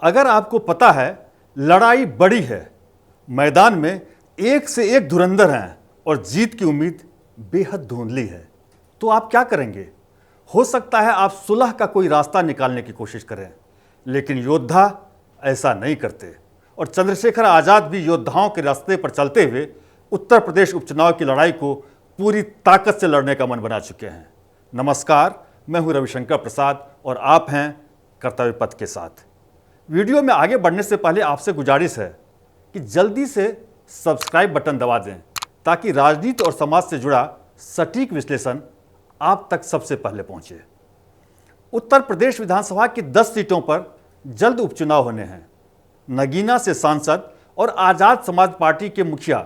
अगर आपको पता है लड़ाई बड़ी है, मैदान में एक से एक धुरंधर हैं और जीत की उम्मीद बेहद धुंधली है, तो आप क्या करेंगे? हो सकता है आप सुलह का कोई रास्ता निकालने की कोशिश करें, लेकिन योद्धा ऐसा नहीं करते। और चंद्रशेखर आज़ाद भी योद्धाओं के रास्ते पर चलते हुए उत्तर प्रदेश उपचुनाव की लड़ाई को पूरी ताकत से लड़ने का मन बना चुके हैं। नमस्कार, मैं हूं रविशंकर प्रसाद और आप हैं कर्तव्य पथ के साथ। वीडियो में आगे बढ़ने से पहले आपसे गुजारिश है कि जल्दी से सब्सक्राइब बटन दबा दें ताकि राजनीति और समाज से जुड़ा सटीक विश्लेषण आप तक सबसे पहले पहुंचे। उत्तर प्रदेश विधानसभा की 10 सीटों पर जल्द उपचुनाव होने हैं। नगीना से सांसद और आज़ाद समाज पार्टी के मुखिया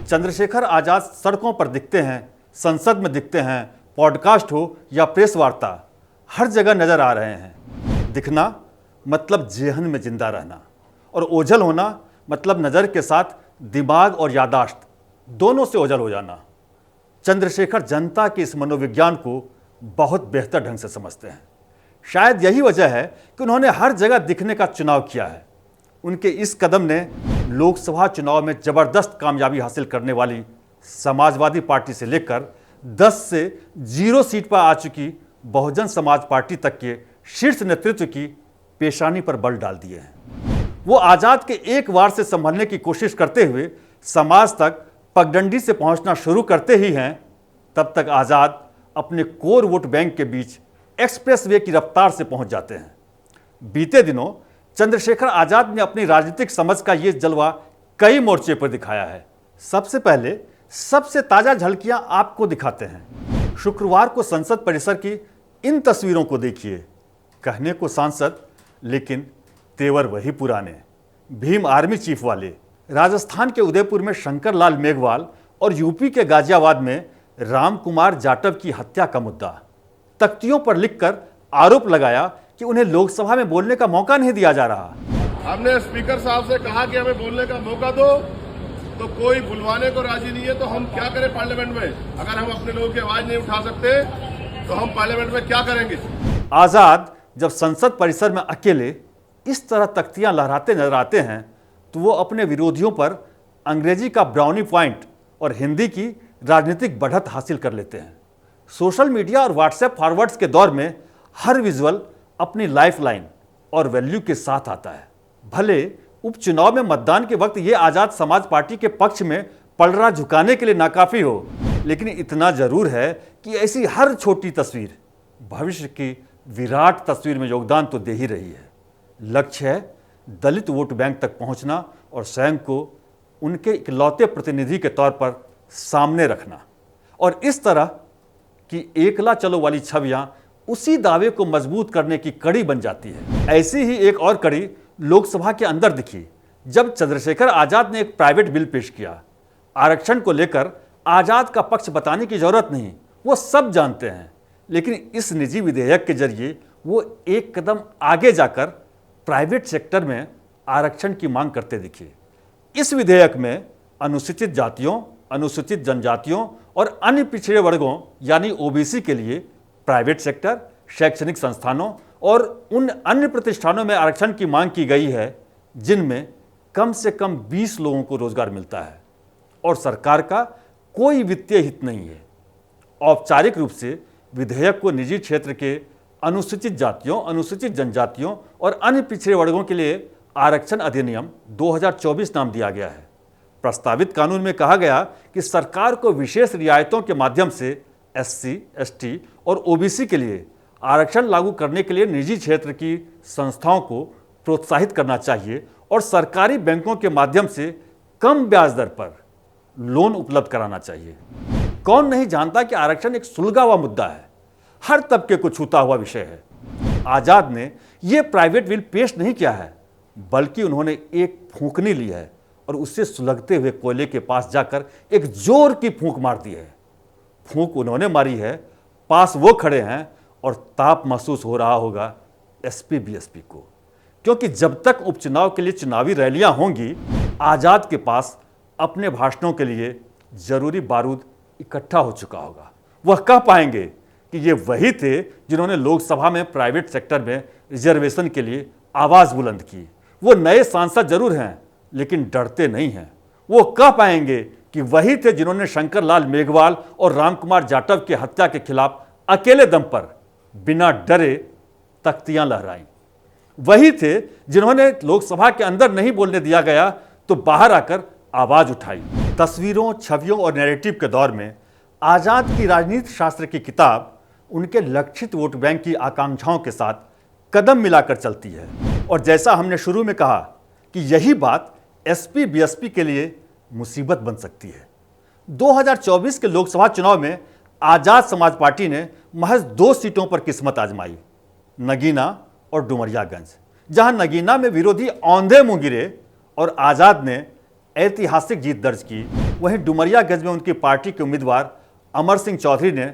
चंद्रशेखर आज़ाद सड़कों पर दिखते हैं, संसद में दिखते हैं, पॉडकास्ट हो या प्रेस वार्ता, हर जगह नजर आ रहे हैं। दिखना मतलब जेहन में जिंदा रहना और ओझल होना मतलब नज़र के साथ दिमाग और यादाश्त दोनों से ओझल हो जाना। चंद्रशेखर जनता के इस मनोविज्ञान को बहुत बेहतर ढंग से समझते हैं। शायद यही वजह है कि उन्होंने हर जगह दिखने का चुनाव किया है। उनके इस कदम ने लोकसभा चुनाव में जबरदस्त कामयाबी हासिल करने वाली समाजवादी पार्टी से लेकर 10 से 0 सीट पर आ चुकी बहुजन समाज पार्टी तक के शीर्ष नेतृत्व की पेशानी पर बल डाल दिए हैं। वो आज़ाद के एक वार से संभलने की कोशिश करते हुए समाज तक पगडंडी से पहुंचना शुरू करते ही हैं, तब तक आज़ाद अपने कोर वोट बैंक के बीच एक्सप्रेसवे की रफ्तार से पहुंच जाते हैं। बीते दिनों चंद्रशेखर आज़ाद ने अपनी राजनीतिक समझ का ये जलवा कई मोर्चे पर दिखाया है। सबसे पहले सबसे ताजा झलकियां आपको दिखाते हैं। शुक्रवार को संसद परिसर की इन तस्वीरों को देखिए। कहने को सांसद, लेकिन तेवर वही पुराने, भीम आर्मी चीफ वाले। राजस्थान के उदयपुर में शंकर लाल मेघवाल और यूपी के गाजियाबाद में राम कुमार जाटव की हत्या का मुद्दा। तख्तियों पर लिखकर आरोप लगाया कि उन्हें लोकसभा में बोलने का मौका नहीं दिया जा रहा। हमने स्पीकर साहब से कहा कि हमें बोलने का मौका दो, तो कोई बुलवाने को राजी नहीं है। तो हम क्या करें पार्लियामेंट में? अगर हम अपने लोगों की आवाज नहीं उठा सकते तो हम पार्लियामेंट में क्या करेंगे? आज़ाद जब संसद परिसर में अकेले इस तरह तख्तियां लहराते नजर आते हैं तो वो अपने विरोधियों पर अंग्रेजी का ब्राउनी पॉइंट और हिंदी की राजनीतिक बढ़त हासिल कर लेते हैं। सोशल मीडिया और व्हाट्सएप फॉरवर्ड्स के दौर में हर विजुअल अपनी लाइफलाइन और वैल्यू के साथ आता है। भले उपचुनाव में मतदान के वक्त ये आज़ाद समाज पार्टी के पक्ष में पलड़ा झुकाने के लिए नाकाफी हो, लेकिन इतना जरूर है कि ऐसी हर छोटी तस्वीर भविष्य की विराट तस्वीर में योगदान तो दे ही रही है। लक्ष्य है दलित वोट बैंक तक पहुंचना और स्वयं को उनके इकलौते प्रतिनिधि के तौर पर सामने रखना। और इस तरह की एकला चलो वाली छवियां उसी दावे को मजबूत करने की कड़ी बन जाती है। ऐसी ही एक और कड़ी लोकसभा के अंदर दिखी जब चंद्रशेखर आज़ाद ने एक प्राइवेट बिल पेश किया। आरक्षण को लेकर आज़ाद का पक्ष बताने की जरूरत नहीं, वो सब जानते हैं। लेकिन इस निजी विधेयक के जरिए वो एक कदम आगे जाकर प्राइवेट सेक्टर में आरक्षण की मांग करते दिखे। इस विधेयक में अनुसूचित जातियों, अनुसूचित जनजातियों और अन्य पिछड़े वर्गों यानी ओबीसी के लिए प्राइवेट सेक्टर, शैक्षणिक संस्थानों और उन अन्य प्रतिष्ठानों में आरक्षण की मांग की गई है जिनमें कम से कम 20 लोगों को रोजगार मिलता है और सरकार का कोई वित्तीय हित नहीं है। औपचारिक रूप से विधेयक को निजी क्षेत्र के अनुसूचित जातियों, अनुसूचित जनजातियों और अन्य पिछड़े वर्गों के लिए आरक्षण अधिनियम 2024 नाम दिया गया है। प्रस्तावित कानून में कहा गया कि सरकार को विशेष रियायतों के माध्यम से एससी, एसटी और ओबीसी के लिए आरक्षण लागू करने के लिए निजी क्षेत्र की संस्थाओं को प्रोत्साहित करना चाहिए और सरकारी बैंकों के माध्यम से कम ब्याज दर पर लोन उपलब्ध कराना चाहिए। कौन नहीं जानता कि आरक्षण एक सुलझा हुआ मुद्दा है, हर तबके को छूता हुआ विषय है। आज़ाद ने यह प्राइवेट बिल पेश नहीं किया है, बल्कि उन्होंने एक फूंकनी ली है और उससे सुलगते हुए कोयले के पास जाकर एक जोर की फूंक मार दी है। फूंक उन्होंने मारी है, पास वो खड़े हैं और ताप महसूस हो रहा होगा एसपी बीएसपी को, क्योंकि जब तक उपचुनाव के लिए चुनावी रैलियां होंगी आज़ाद के पास अपने भाषणों के लिए जरूरी बारूद इकट्ठा हो चुका होगा। वह कह पाएंगे कि ये वही थे जिन्होंने लोकसभा में प्राइवेट सेक्टर में रिजर्वेशन के लिए आवाज बुलंद की, वो नए सांसद जरूर हैं, लेकिन डरते नहीं हैं। वो कह पाएंगे कि वही थे जिन्होंने शंकर लाल मेघवाल और रामकुमार जाटव की हत्या के खिलाफ अकेले दम पर बिना डरे तख्तियां लहराई। वही थे जिन्होंने लोकसभा के अंदर नहीं बोलने दिया गया तो बाहर आकर आवाज उठाई। तस्वीरों, छवियों और नैरेटिव के दौर में आजाद की राजनीति शास्त्र की किताब उनके लक्षित वोट बैंक की आकांक्षाओं के साथ कदम मिलाकर चलती है। और जैसा हमने शुरू में कहा कि यही बात एसपी बीएसपी के लिए मुसीबत बन सकती है। 2024 के लोकसभा चुनाव में आजाद समाज पार्टी ने महज 2 सीटों पर किस्मत आजमाई, नगीना और डुमरियागंज। जहां नगीना में विरोधी औंधे मुंह गिरे और आजाद ने ऐतिहासिक जीत दर्ज की, वहीं डुमरियागंज में उनकी पार्टी के उम्मीदवार अमर सिंह चौधरी ने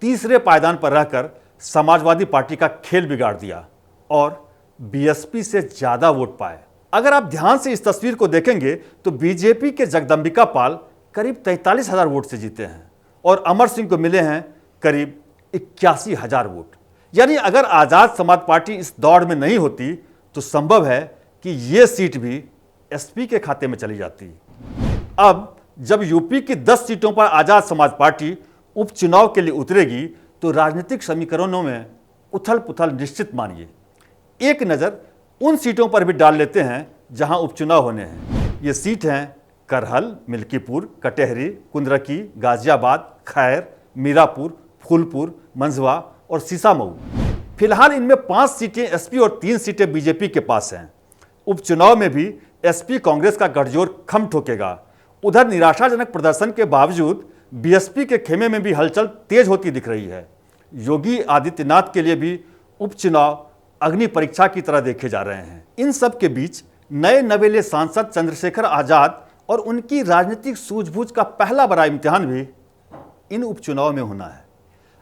तीसरे पायदान पर रहकर समाजवादी पार्टी का खेल बिगाड़ दिया और बीएसपी से ज्यादा वोट पाए। अगर आप ध्यान से इस तस्वीर को देखेंगे तो बीजेपी के जगदंबिका पाल करीब 43,000 वोट से जीते हैं और अमर सिंह को मिले हैं करीब 81,000 वोट। यानी अगर आजाद समाज पार्टी इस दौड़ में नहीं होती तो संभव है कि ये सीट भी एसपी के खाते में चली जाती। अब जब यूपी की 10 सीटों पर आजाद समाज पार्टी उपचुनाव के लिए उतरेगी तो राजनीतिक समीकरणों में उथल पुथल निश्चित मानिए। एक नज़र उन सीटों पर भी डाल लेते हैं जहां उपचुनाव होने हैं। ये सीट हैं करहल, मिल्कीपुर, कटेहरी, कुंदरकी, गाजियाबाद, खैर, मीरापुर, फूलपुर, मंझवा और सीसामऊ। फिलहाल इनमें 5 सीटें एसपी और 3 सीटें बीजेपी के पास हैं। उपचुनाव में भी एसपी कांग्रेस का गठजोड़ खम ठोकेगा। उधर निराशाजनक प्रदर्शन के बावजूद बीएसपी के खेमे में भी हलचल तेज होती दिख रही है। योगी आदित्यनाथ के लिए भी उपचुनाव अग्नि परीक्षा की तरह देखे जा रहे हैं। इन सब के बीच नए नवेले सांसद चंद्रशेखर आजाद और उनकी राजनीतिक सूझबूझ का पहला बड़ा इम्तिहान भी इन उपचुनाव में होना है।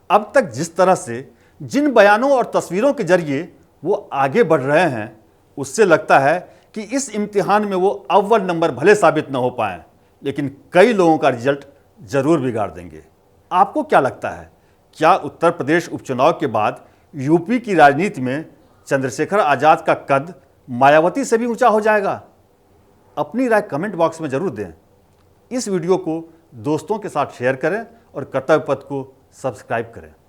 अब तक जिस तरह से जिन बयानों और तस्वीरों के जरिए वो आगे बढ़ रहे हैं, उससे लगता है कि इस इम्तिहान में वो अव्वल नंबर भले साबित न हो पाए, लेकिन कई लोगों का रिजल्ट जरूर बिगाड़ देंगे। आपको क्या लगता है, क्या उत्तर प्रदेश उपचुनाव के बाद यूपी की राजनीति में चंद्रशेखर आजाद का कद मायावती से भी ऊंचा हो जाएगा? अपनी राय कमेंट बॉक्स में जरूर दें। इस वीडियो को दोस्तों के साथ शेयर करें और कर्तव्य पथ को सब्सक्राइब करें।